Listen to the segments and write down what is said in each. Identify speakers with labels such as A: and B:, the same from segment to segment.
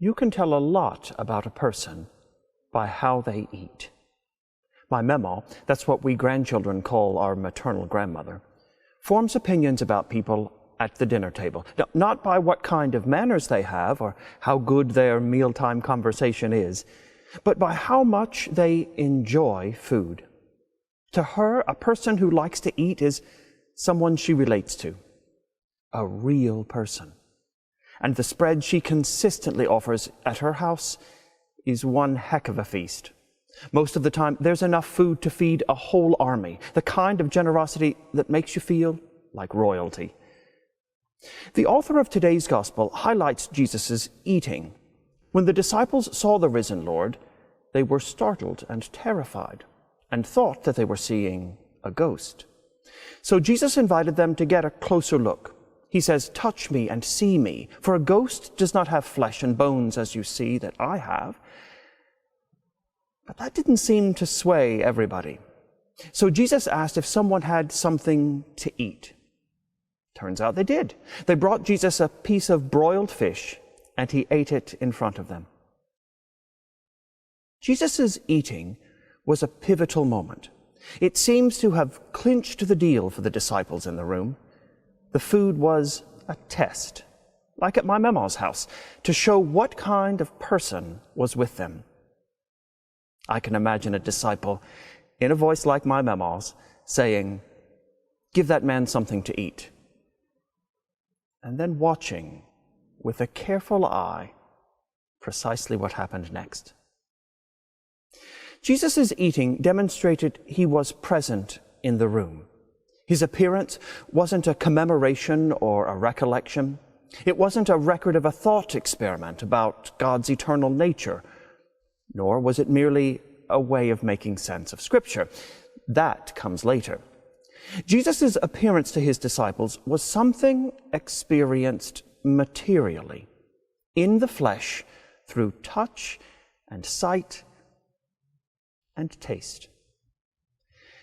A: You can tell a lot about a person by how they eat. My mama, that's what we grandchildren call our maternal grandmother, forms opinions about people at the dinner table. Now, not by what kind of manners they have or how good their mealtime conversation is, but by how much they enjoy food. To her, a person who likes to eat is someone she relates to, a real person. And the spread she consistently offers at her house is one heck of a feast. Most of the time, there's enough food to feed a whole army, the kind of generosity that makes you feel like royalty. The author of today's gospel highlights Jesus' eating. When the disciples saw the risen Lord, they were startled and terrified and thought that they were seeing a ghost. So Jesus invited them to get a closer look. He says, "Touch me and see me, for a ghost does not have flesh and bones as you see that I have." But that didn't seem to sway everybody. So Jesus asked if someone had something to eat. Turns out they did. They brought Jesus a piece of broiled fish, and he ate it in front of them. Jesus' eating was a pivotal moment. It seems to have clinched the deal for the disciples in the room. The food was a test, like at my mama's house, to show what kind of person was with them. I can imagine a disciple, in a voice like my mama's, saying, "Give that man something to eat." And then watching, with a careful eye, precisely what happened next. Jesus' eating demonstrated he was present in the room. His appearance wasn't a commemoration or a recollection. It wasn't a record of a thought experiment about God's eternal nature, nor was it merely a way of making sense of Scripture. That comes later. Jesus' appearance to his disciples was something experienced materially, in the flesh, through touch and sight and taste.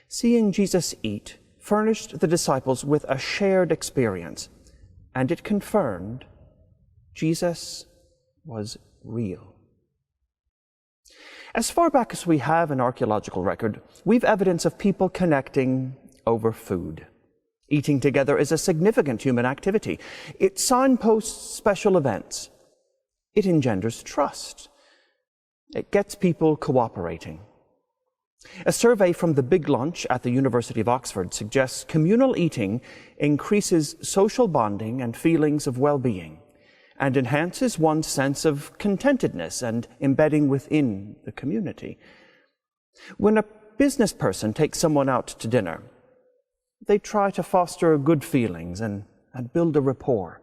A: Seeing Jesus eat furnished the disciples with a shared experience, and it confirmed Jesus was real. As far back as we have an archaeological record, we've evidence of people connecting over food. Eating together is a significant human activity. It signposts special events. It engenders trust. It gets people cooperating. A survey from the Big Lunch at the University of Oxford suggests communal eating increases social bonding and feelings of well-being, and enhances one's sense of contentedness and embedding within the community. When a business person takes someone out to dinner, they try to foster good feelings and build a rapport.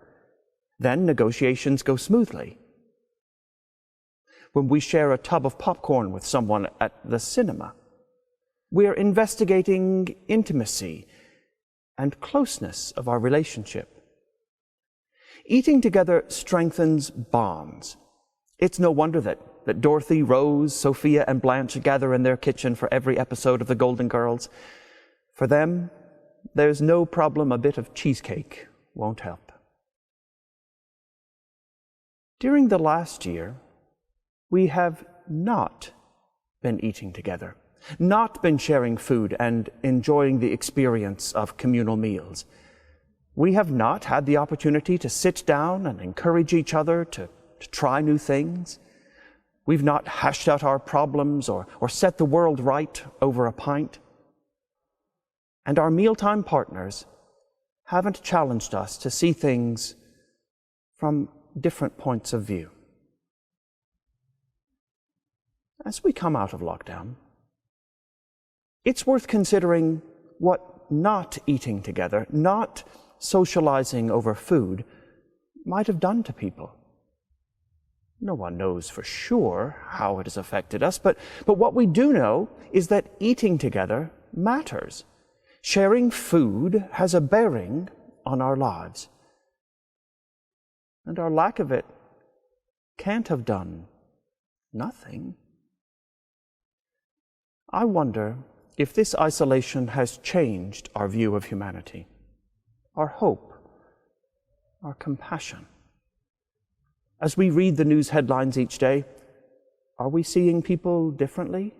A: Then negotiations go smoothly. When we share a tub of popcorn with someone at the cinema, we're investigating intimacy and closeness of our relationship. Eating together strengthens bonds. It's no wonder that Dorothy, Rose, Sophia, and Blanche gather in their kitchen for every episode of The Golden Girls. For them, there's no problem a bit of cheesecake won't help. During the last year, we have not been eating together, not been sharing food and enjoying the experience of communal meals. We have not had the opportunity to sit down and encourage each other to try new things. We've not hashed out our problems or set the world right over a pint. And our mealtime partners haven't challenged us to see things from different points of view. As we come out of lockdown, it's worth considering what not eating together, not socializing over food, might have done to people. No one knows for sure how it has affected us, but what we do know is that eating together matters. Sharing food has a bearing on our lives. And our lack of it can't have done nothing. I wonder if this isolation has changed our view of humanity, our hope, our compassion. As we read the news headlines each day, are we seeing people differently?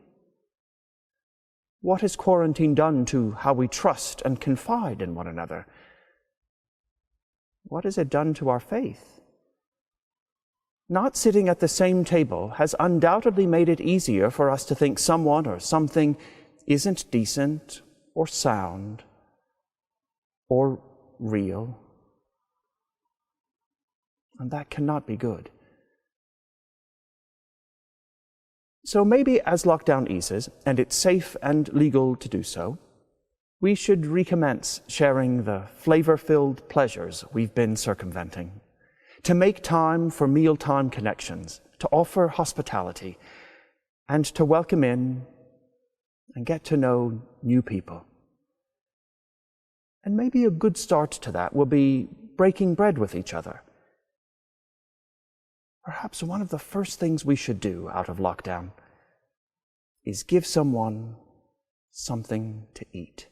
A: What has quarantine done to how we trust and confide in one another? What has it done to our faith? Not sitting at the same table has undoubtedly made it easier for us to think someone or something isn't decent or sound or real. And that cannot be good. So maybe as lockdown eases, and it's safe and legal to do so, we should recommence sharing the flavor-filled pleasures we've been circumventing, to make time for mealtime connections, to offer hospitality, and to welcome in and get to know new people. And maybe a good start to that will be breaking bread with each other. Perhaps one of the first things we should do out of lockdown is give someone something to eat.